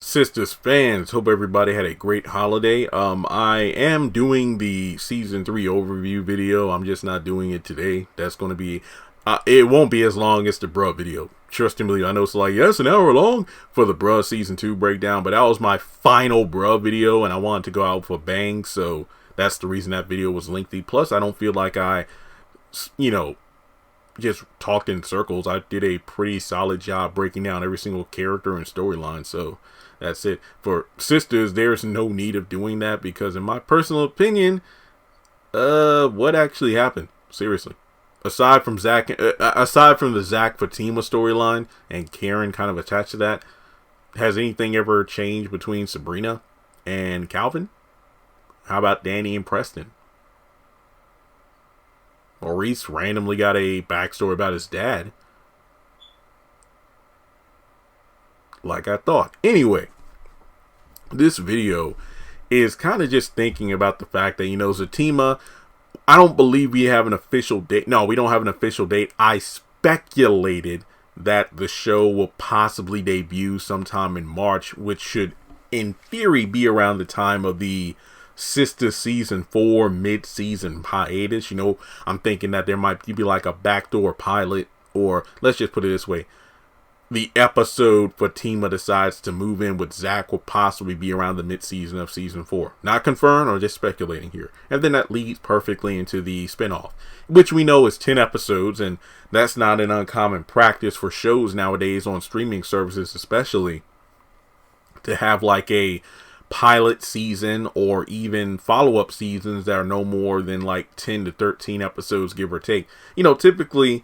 Sistas fans, hope everybody had a great holiday. I am doing the season 3 overview video. I'm just not doing it today. That's going to be, it won't be as long as the bruh video. Trust me, I know it's like, yes, an hour long for the bruh season 2 breakdown, but that was my final bruh video and I wanted to go out for a bang, so that's the reason that video was lengthy. Plus, I don't feel like I, just talked in circles. I did a pretty solid job breaking down every single character and storyline, so that's it. For Sistas, there's no need of doing that because in my personal opinion, what actually happened? Seriously. Aside from the Zach Fatima storyline and Karen kind of attached to that, has anything ever changed between Sabrina and Calvin? How about Danny and Preston? Maurice randomly got a backstory about his dad. Like I thought. Anyway, this video is kind of just thinking about the fact that, Zatima, I don't believe we have an official date. No, we don't have an official date. I speculated that the show will possibly debut sometime in March, which should, in theory, be around the time of the Sistas season 4 mid-season hiatus. I'm thinking that there might be like a backdoor pilot, or let's just put it this way, the episode Fatima decides to move in with Zach will possibly be around the mid-season of season 4. Not confirmed or just speculating here. And then that leads perfectly into the spinoff, which we know is 10 episodes, and that's not an uncommon practice for shows nowadays on streaming services, especially to have like a pilot season or even follow-up seasons that are no more than like 10 to 13 episodes, give or take. Typically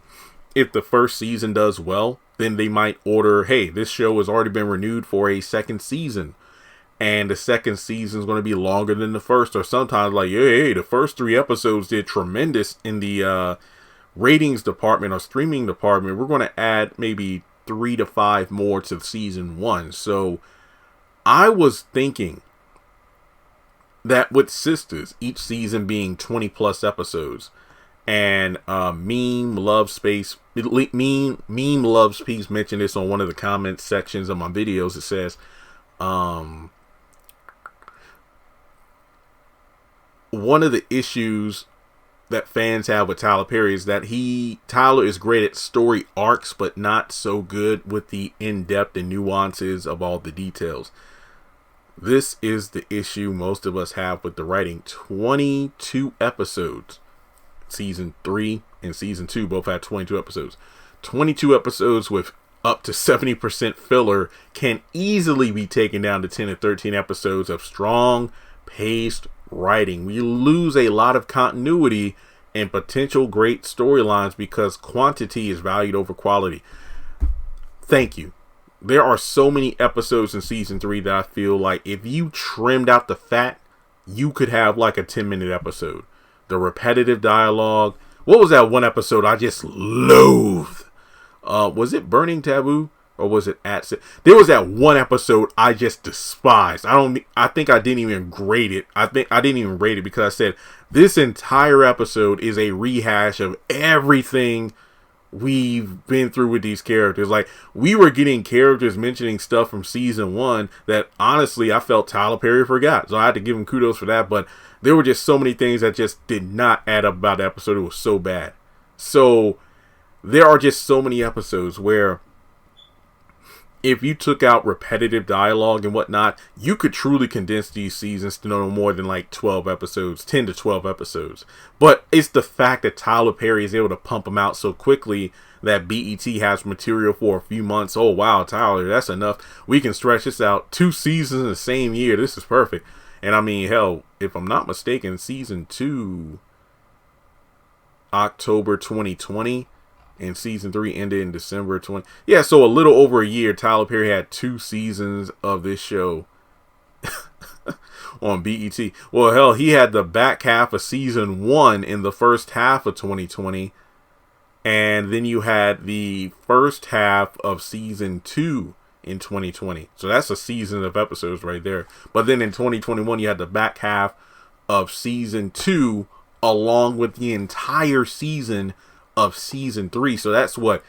if the first season does well, then they might order, hey, this show has already been renewed for a second season, and the second season is going to be longer than the first. Or sometimes like, hey, the first 3 episodes did tremendous in the ratings department or streaming department. We're going to add maybe 3 to 5 more to season 1. So I was thinking that with Sistas, each season being 20 plus episodes, and Meme Loves Peace mentioned this on one of the comment sections of my videos. It says, one of the issues that fans have with Tyler Perry is that Tyler is great at story arcs, but not so good with the in-depth and nuances of all the details. This is the issue most of us have with the writing. 22 episodes. Season 3 and season 2 both had 22 episodes. 22 episodes with up to 70% filler can easily be taken down to 10 to 13 episodes of strong paced writing. We lose a lot of continuity and potential great storylines because quantity is valued over quality. Thank you. There are so many episodes in season 3 that I feel like if you trimmed out the fat, you could have like a 10-minute episode. The repetitive dialogue. What was that one episode I just loathed? Was it Burning Taboo or was it There was that one episode I just despised. I think I didn't even grade it. I didn't even rate it because I said this entire episode is a rehash of everything we've been through with these characters. Like, we were getting characters mentioning stuff from season 1 that honestly I felt Tyler Perry forgot, so I had to give him kudos for that. But there were just so many things that just did not add up about the episode. It was so bad. So there are just so many episodes where if you took out repetitive dialogue and whatnot, you could truly condense these seasons to no more than like 12 episodes, 10 to 12 episodes. But it's the fact that Tyler Perry is able to pump them out so quickly that BET has material for a few months. Oh, wow, Tyler, that's enough. We can stretch this out 2 seasons in the same year. This is perfect. And I mean, hell, if I'm not mistaken, season 2, October 2020. And season 3 ended in December 20. Yeah, so a little over a year, Tyler Perry had 2 seasons of this show on BET. Well, hell, he had the back half of season 1 in the first half of 2020. And then you had the first half of season 2 in 2020. So that's a season of episodes right there. But then in 2021, you had the back half of season 2 along with the entire season of season 3. So that's what,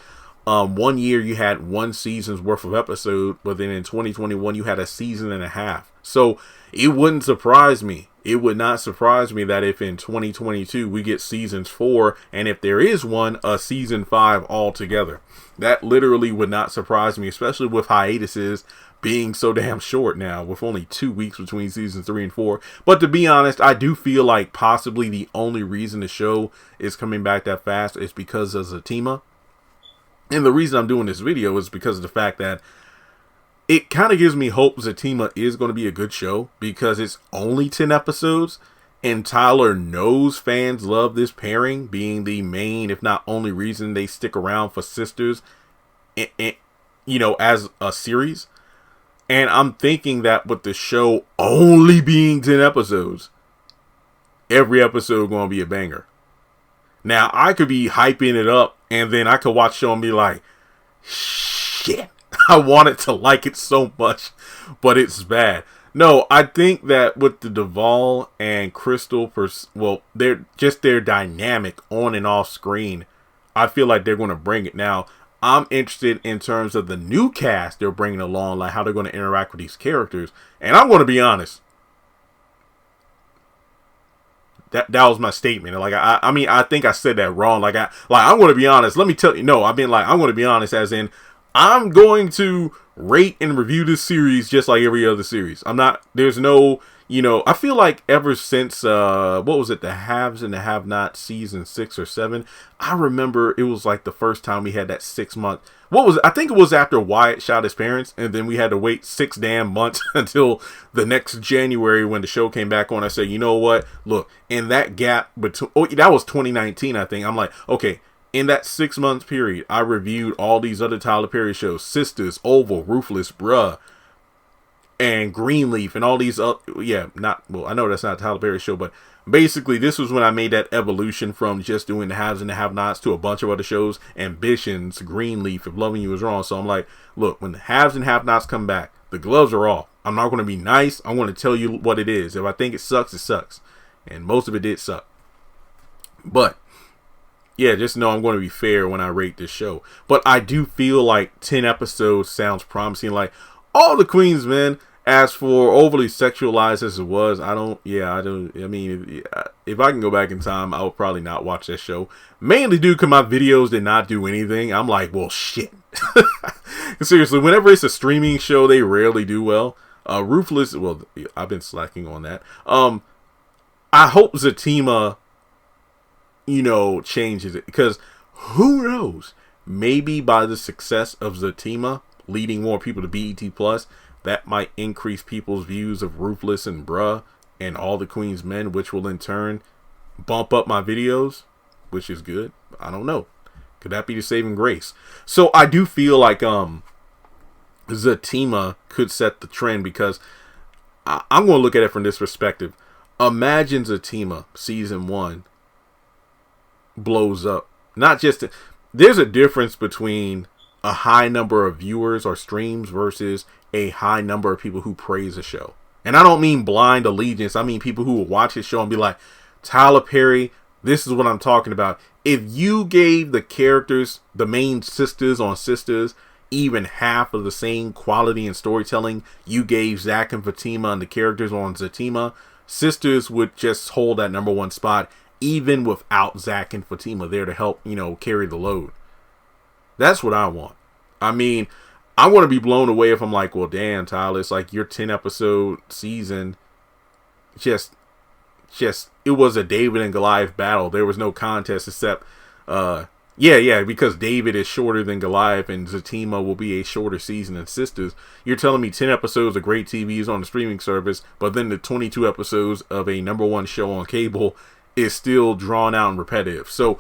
1 year you had 1 season's worth of episode, but then in 2021 you had a season and a half. So it wouldn't surprise me. It would not surprise me that if in 2022 we get seasons 4, and if there is one, a season 5 altogether. That literally would not surprise me, especially with hiatuses being so damn short now, with only 2 weeks between seasons 3 and 4. But to be honest, I do feel like possibly the only reason the show is coming back that fast is because of Zatima. And the reason I'm doing this video is because of the fact that it kind of gives me hope Zatima is going to be a good show, because it's only 10 episodes and Tyler knows fans love this pairing, being the main, if not only reason they stick around for Sistas, as a series. And I'm thinking that with the show only being 10 episodes, every episode going to be a banger. Now, I could be hyping it up and then I could watch the show and be like, shit, I wanted to like it so much, but it's bad. No, I think that with the Duvall and Crystal, their dynamic on and off screen, I feel like they're going to bring it. Now, I'm interested in terms of the new cast they're bringing along, like how they're going to interact with these characters. And I'm going to be honest. That was my statement. Like, I mean, I think I said that wrong. I'm going to be honest. Let me tell you. No, I'm going to be honest as in, I'm going to rate and review this series just like every other series. There's no, I feel like ever since, what was it? The Haves and the Have-Nots season 6 or 7. I remember it was like the first time we had that 6 month. I think it was after Wyatt shot his parents, and then we had to wait 6 damn months until the next January when the show came back on. I said, you know what? Look, in that gap between, that was 2019, I think. I'm like, okay. In that 6 month period, I reviewed all these other Tyler Perry shows, Sistas, Oval, Ruthless, Bruh, and Greenleaf, and all these I know that's not a Tyler Perry show, but basically this was when I made that evolution from just doing the Haves and the Have-Nots to a bunch of other shows, Ambitions, Greenleaf, If Loving You Is Wrong. So I'm like, look, when the Haves and Have-Nots come back, the gloves are off. I'm not going to be nice. I'm going to tell you what it is. If I think it sucks, it sucks. And most of it did suck. But yeah, just know I'm going to be fair when I rate this show. But I do feel like 10 episodes sounds promising. Like, all the queens, man, as for overly sexualized as it was, if I can go back in time, I would probably not watch that show. Mainly due to my videos did not do anything. I'm like, well, shit. Seriously, whenever it's a streaming show, they rarely do well. Ruthless, well, I've been slacking on that. I hope Zatima changes it, because who knows, maybe by the success of Zatima leading more people to BET Plus, that might increase people's views of Ruthless and Bruh and All the Queen's Men, which will in turn bump up my videos, which is good. I don't know, could that be the saving grace? So I do feel like Zatima could set the trend, because I'm going to look at it from this perspective. Imagine Zatima season 1 blows up. There's a difference between a high number of viewers or streams versus a high number of people who praise a show. And I don't mean blind allegiance. I mean people who will watch this show and be like, Tyler Perry, this is what I'm talking about. If you gave the characters, the main sisters on Sistas, even half of the same quality and storytelling you gave Zach and Fatima and the characters on Zatima, Sistas would just hold that number 1 spot, even without Zach and Fatima there to help, carry the load. That's what I want. I mean, I want to be blown away if I'm like, well, damn, Tyler, it's like your 10 episode season, just it was a David and Goliath battle. There was no contest except, because David is shorter than Goliath and Zatima will be a shorter season than Sistas. You're telling me 10 episodes of great TVs on the streaming service, but then the 22 episodes of a number 1 show on cable is still drawn out and repetitive. So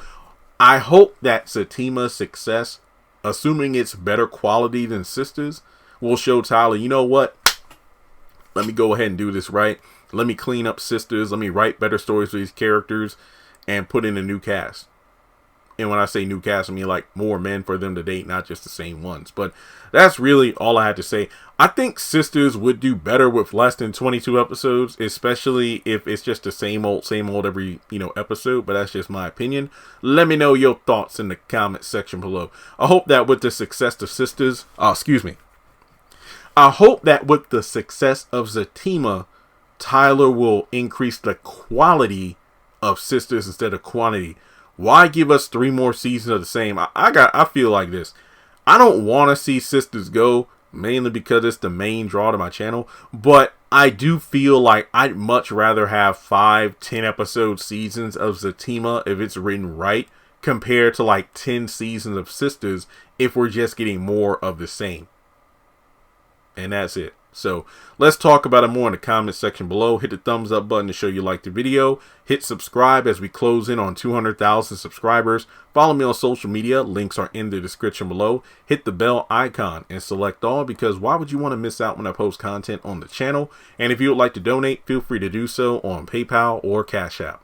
I hope that Zatima's success, assuming it's better quality than Sistas, will show Tyler, you know what? Let me go ahead and do this right. Let me clean up Sistas. Let me write better stories for these characters and put in a new cast. And when I say new cast, I mean like more men for them to date, not just the same ones. But that's really all I had to say. I think Sistas would do better with less than 22 episodes, especially if it's just the same old every, episode. But that's just my opinion. Let me know your thoughts in the comment section below. I hope that with the success of Sistas, I hope that with the success of Zatima, Tyler will increase the quality of Sistas instead of quantity. Why give us 3 more seasons of the same? I feel like this. I don't want to see Sistas go, mainly because it's the main draw to my channel. But I do feel like I'd much rather have 5-10 episode seasons of Zatima if it's written right, compared to like 10 seasons of Sistas if we're just getting more of the same. And that's it. So let's talk about it more in the comment section below. Hit the thumbs up button to show you like the video. Hit subscribe as we close in on 200,000 subscribers. Follow me on social media. Links are in the description below. Hit the bell icon and select all, because why would you want to miss out when I post content on the channel? And if you would like to donate, feel free to do so on PayPal or Cash App.